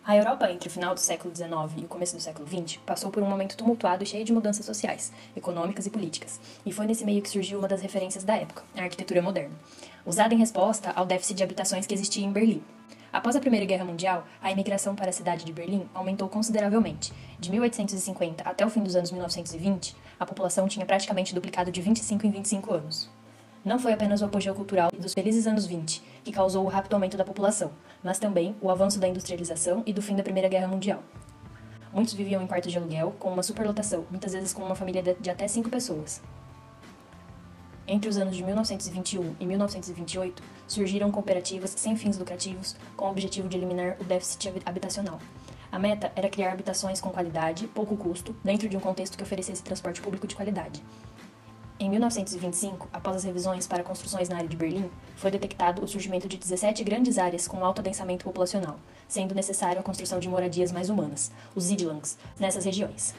A Europa, entre o final do século XIX e o começo do século XX, passou por um momento tumultuado e cheio de mudanças sociais, econômicas e políticas, e foi nesse meio que surgiu uma das referências da época, a arquitetura moderna, usada em resposta ao déficit de habitações que existia em Berlim. Após a Primeira Guerra Mundial, a imigração para a cidade de Berlim aumentou consideravelmente. De 1850 até o fim dos anos 1920, a população tinha praticamente duplicado de 25 em 25 anos. Não foi apenas o apogeu cultural dos felizes anos 20 que causou o rápido aumento da população, mas também o avanço da industrialização e do fim da Primeira Guerra Mundial. Muitos viviam em quartos de aluguel, com uma superlotação, muitas vezes com uma família de até 5 pessoas. Entre os anos de 1921 e 1928, surgiram cooperativas sem fins lucrativos com o objetivo de eliminar o déficit habitacional. A meta era criar habitações com qualidade, pouco custo, dentro de um contexto que oferecesse transporte público de qualidade. Em 1925, após as revisões para construções na área de Berlim, foi detectado o surgimento de 17 grandes áreas com alto adensamento populacional, sendo necessário a construção de moradias mais humanas, os Siedlungs, nessas regiões.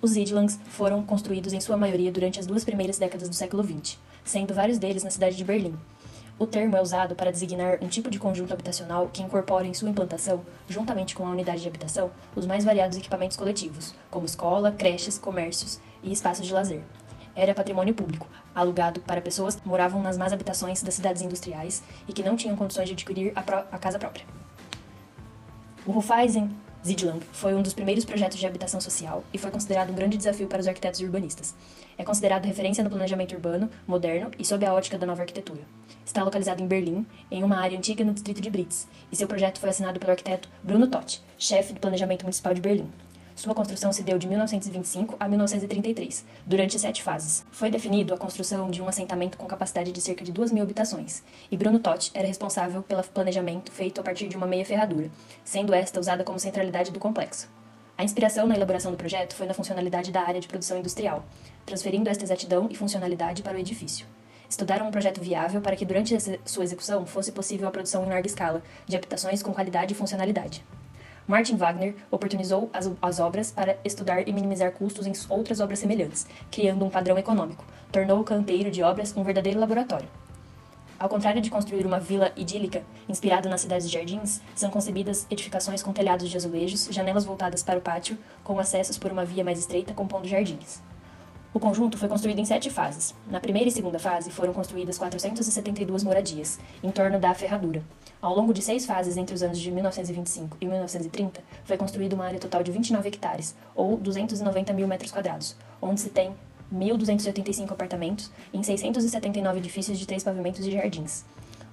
Os Siedlungs foram construídos em sua maioria durante as 2 primeiras décadas do século XX, sendo vários deles na cidade de Berlim. O termo é usado para designar um tipo de conjunto habitacional que incorpora em sua implantação, juntamente com a unidade de habitação, os mais variados equipamentos coletivos, como escola, creches, comércios e espaços de lazer. Era patrimônio público, alugado para pessoas que moravam nas más habitações das cidades industriais e que não tinham condições de adquirir a casa própria. O Raiffeisen Siedlung foi um dos primeiros projetos de habitação social e foi considerado um grande desafio para os arquitetos e urbanistas. É considerado referência no planejamento urbano, moderno e sob a ótica da nova arquitetura. Está localizado em Berlim, em uma área antiga no distrito de Blitz, e seu projeto foi assinado pelo arquiteto Bruno Todt, chefe do planejamento municipal de Berlim. Sua construção se deu de 1925 a 1933, durante 7 fases. Foi definido a construção de um assentamento com capacidade de cerca de 2.000 habitações, e Bruno Todt era responsável pelo planejamento feito a partir de uma meia ferradura, sendo esta usada como centralidade do complexo. A inspiração na elaboração do projeto foi na funcionalidade da área de produção industrial, transferindo esta exatidão e funcionalidade para o edifício. Estudaram um projeto viável para que durante sua execução fosse possível a produção em larga escala de habitações com qualidade e funcionalidade. Martin Wagner oportunizou as obras para estudar e minimizar custos em outras obras semelhantes, criando um padrão econômico. Tornou o canteiro de obras um verdadeiro laboratório. Ao contrário de construir uma vila idílica, inspirada nas cidades de jardins, são concebidas edificações com telhados de azulejos, janelas voltadas para o pátio, com acessos por uma via mais estreita compondo jardins. O conjunto foi construído em 7 fases. Na primeira e segunda fase foram construídas 472 moradias, em torno da ferradura. Ao longo de 6 fases entre os anos de 1925 e 1930, foi construída uma área total de 29 hectares, ou 290 mil metros quadrados, onde se tem 1.285 apartamentos em 679 edifícios de 3 pavimentos e jardins.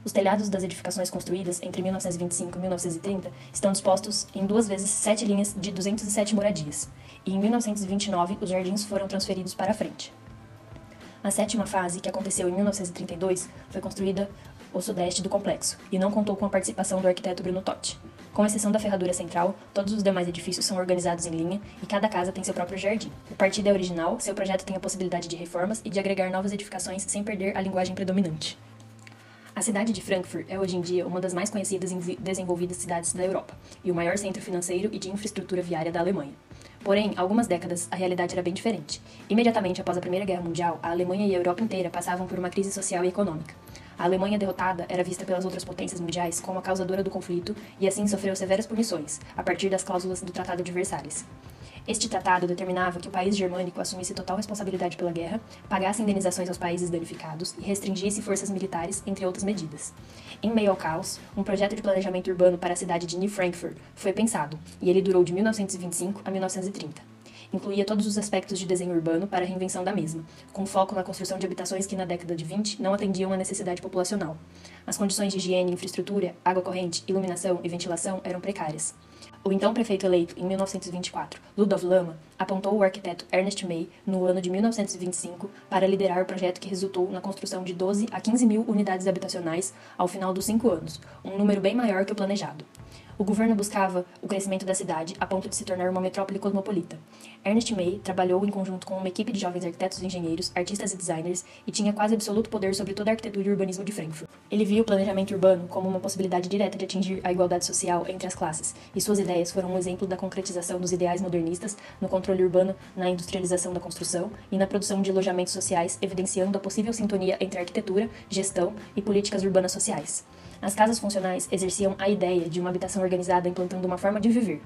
Os telhados das edificações construídas entre 1925 e 1930 estão dispostos em 2 vezes 7 linhas de 207 moradias, e em 1929 os jardins foram transferidos para a frente. A 7ª fase, que aconteceu em 1932, foi construída o sudeste do complexo, e não contou com a participação do arquiteto Bruno Todt. Com exceção da ferradura central, todos os demais edifícios são organizados em linha e cada casa tem seu próprio jardim. O partido é original, seu projeto tem a possibilidade de reformas e de agregar novas edificações sem perder a linguagem predominante. A cidade de Frankfurt é hoje em dia uma das mais conhecidas e desenvolvidas cidades da Europa, e o maior centro financeiro e de infraestrutura viária da Alemanha. Porém, há algumas décadas, a realidade era bem diferente. Imediatamente após a Primeira Guerra Mundial, a Alemanha e a Europa inteira passavam por uma crise social e econômica. A Alemanha derrotada era vista pelas outras potências mundiais como a causadora do conflito e assim sofreu severas punições, a partir das cláusulas do Tratado de Versalhes. Este tratado determinava que o país germânico assumisse total responsabilidade pela guerra, pagasse indenizações aos países danificados e restringisse forças militares, entre outras medidas. Em meio ao caos, um projeto de planejamento urbano para a cidade de New Frankfurt foi pensado, e ele durou de 1925 a 1930. Incluía todos os aspectos de desenho urbano para a reinvenção da mesma, com foco na construção de habitações que na década de 20 não atendiam à necessidade populacional. As condições de higiene, infraestrutura, água corrente, iluminação e ventilação eram precárias. O então prefeito eleito, em 1924, Ludolf Lama, apontou o arquiteto Ernest May, no ano de 1925, para liderar o projeto que resultou na construção de 12 a 15 mil unidades habitacionais ao final dos 5 anos, um número bem maior que o planejado. O governo buscava o crescimento da cidade a ponto de se tornar uma metrópole cosmopolita. Ernest May trabalhou em conjunto com uma equipe de jovens arquitetos e engenheiros, artistas e designers e tinha quase absoluto poder sobre toda a arquitetura e urbanismo de Frankfurt. Ele viu o planejamento urbano como uma possibilidade direta de atingir a igualdade social entre as classes, e suas ideias foram um exemplo da concretização dos ideais modernistas no controle urbano, na industrialização da construção e na produção de alojamentos sociais, evidenciando a possível sintonia entre arquitetura, gestão e políticas urbanas sociais. As casas funcionais exerciam a ideia de uma habitação organizada implantando uma forma de viver.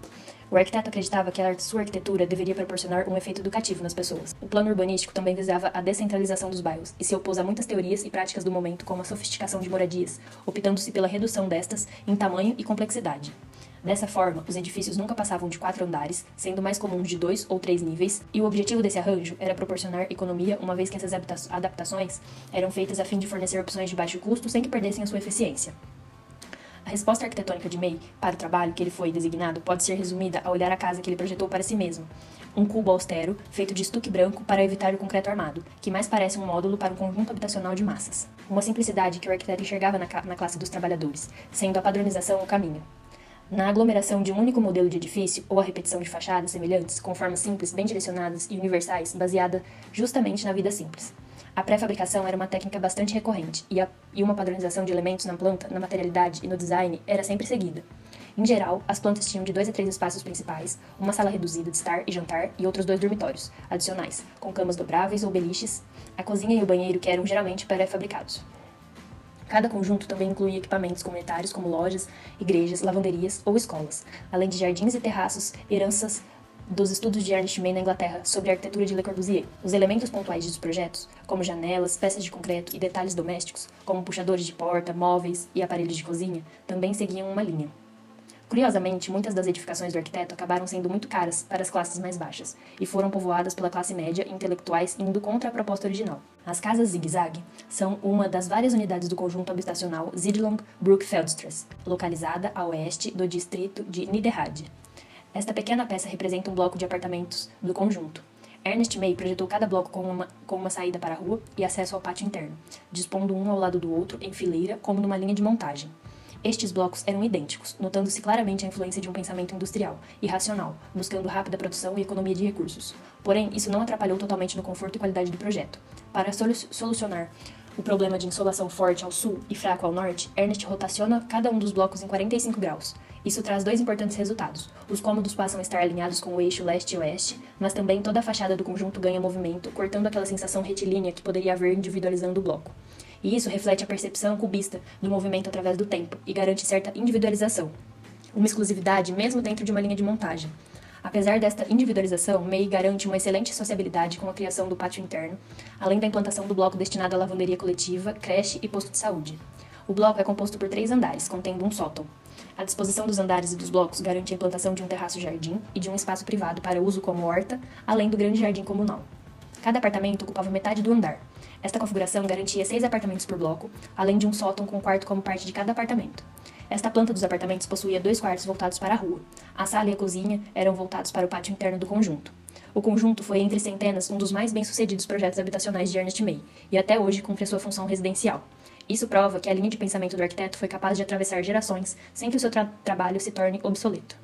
O arquiteto acreditava que sua arquitetura deveria proporcionar um efeito educativo nas pessoas. O plano urbanístico também visava a descentralização dos bairros e se opôs a muitas teorias e práticas do momento, como a sofisticação de moradias, optando-se pela redução destas em tamanho e complexidade. Dessa forma, os edifícios nunca passavam de 4 andares, sendo mais comuns de 2 ou 3 níveis, e o objetivo desse arranjo era proporcionar economia, uma vez que essas adaptações eram feitas a fim de fornecer opções de baixo custo sem que perdessem a sua eficiência. A resposta arquitetônica de May para o trabalho que ele foi designado pode ser resumida a olhar a casa que ele projetou para si mesmo. Um cubo austero, feito de estuque branco para evitar o concreto armado, que mais parece um módulo para um conjunto habitacional de massas. Uma simplicidade que o arquiteto enxergava na classe dos trabalhadores, sendo a padronização o caminho. Na aglomeração de um único modelo de edifício ou a repetição de fachadas semelhantes, com formas simples, bem direcionadas e universais, baseada justamente na vida simples. A pré-fabricação era uma técnica bastante recorrente, e uma padronização de elementos na planta, na materialidade e no design era sempre seguida. Em geral, as plantas tinham de 2 a 3 espaços principais, uma sala reduzida de estar e jantar e outros 2 dormitórios, adicionais, com camas dobráveis ou beliches, a cozinha e o banheiro que eram geralmente pré-fabricados. Cada conjunto também incluía equipamentos comunitários como lojas, igrejas, lavanderias ou escolas, além de jardins e terraços, heranças dos estudos de Ernest May na Inglaterra sobre a arquitetura de Le Corbusier. Os elementos pontuais dos projetos, como janelas, peças de concreto e detalhes domésticos, como puxadores de porta, móveis e aparelhos de cozinha, também seguiam uma linha. Curiosamente, muitas das edificações do arquiteto acabaram sendo muito caras para as classes mais baixas e foram povoadas pela classe média e intelectuais indo contra a proposta original. As casas zigue-zague são uma das várias unidades do conjunto habitacional Siedlung-Bruck-Feldstraße, localizada a oeste do distrito de Niederrade. Esta pequena peça representa um bloco de apartamentos do conjunto. Ernest May projetou cada bloco com uma saída para a rua e acesso ao pátio interno, dispondo um ao lado do outro em fileira como numa linha de montagem. Estes blocos eram idênticos, notando-se claramente a influência de um pensamento industrial e racional, buscando rápida produção e economia de recursos. Porém, isso não atrapalhou totalmente no conforto e qualidade do projeto. Para solucionar o problema de insolação forte ao sul e fraco ao norte, Ernest rotaciona cada um dos blocos em 45 graus. Isso traz 2 importantes resultados. Os cômodos passam a estar alinhados com o eixo leste e oeste, mas também toda a fachada do conjunto ganha movimento, cortando aquela sensação retilínea que poderia haver individualizando o bloco. E isso reflete a percepção cubista do movimento através do tempo e garante certa individualização, uma exclusividade mesmo dentro de uma linha de montagem. Apesar desta individualização, May garante uma excelente sociabilidade com a criação do pátio interno, além da implantação do bloco destinado à lavanderia coletiva, creche e posto de saúde. O bloco é composto por 3 andares, contendo um sótão. A disposição dos andares e dos blocos garante a implantação de um terraço-jardim e de um espaço privado para uso como horta, além do grande jardim comunal. Cada apartamento ocupava metade do andar. Esta configuração garantia 6 apartamentos por bloco, além de um sótão com um quarto como parte de cada apartamento. Esta planta dos apartamentos possuía 2 quartos voltados para a rua. A sala e a cozinha eram voltados para o pátio interno do conjunto. O conjunto foi, entre centenas, um dos mais bem-sucedidos projetos habitacionais de Ernest May, e até hoje cumpre a sua função residencial. Isso prova que a linha de pensamento do arquiteto foi capaz de atravessar gerações sem que o seu trabalho se torne obsoleto.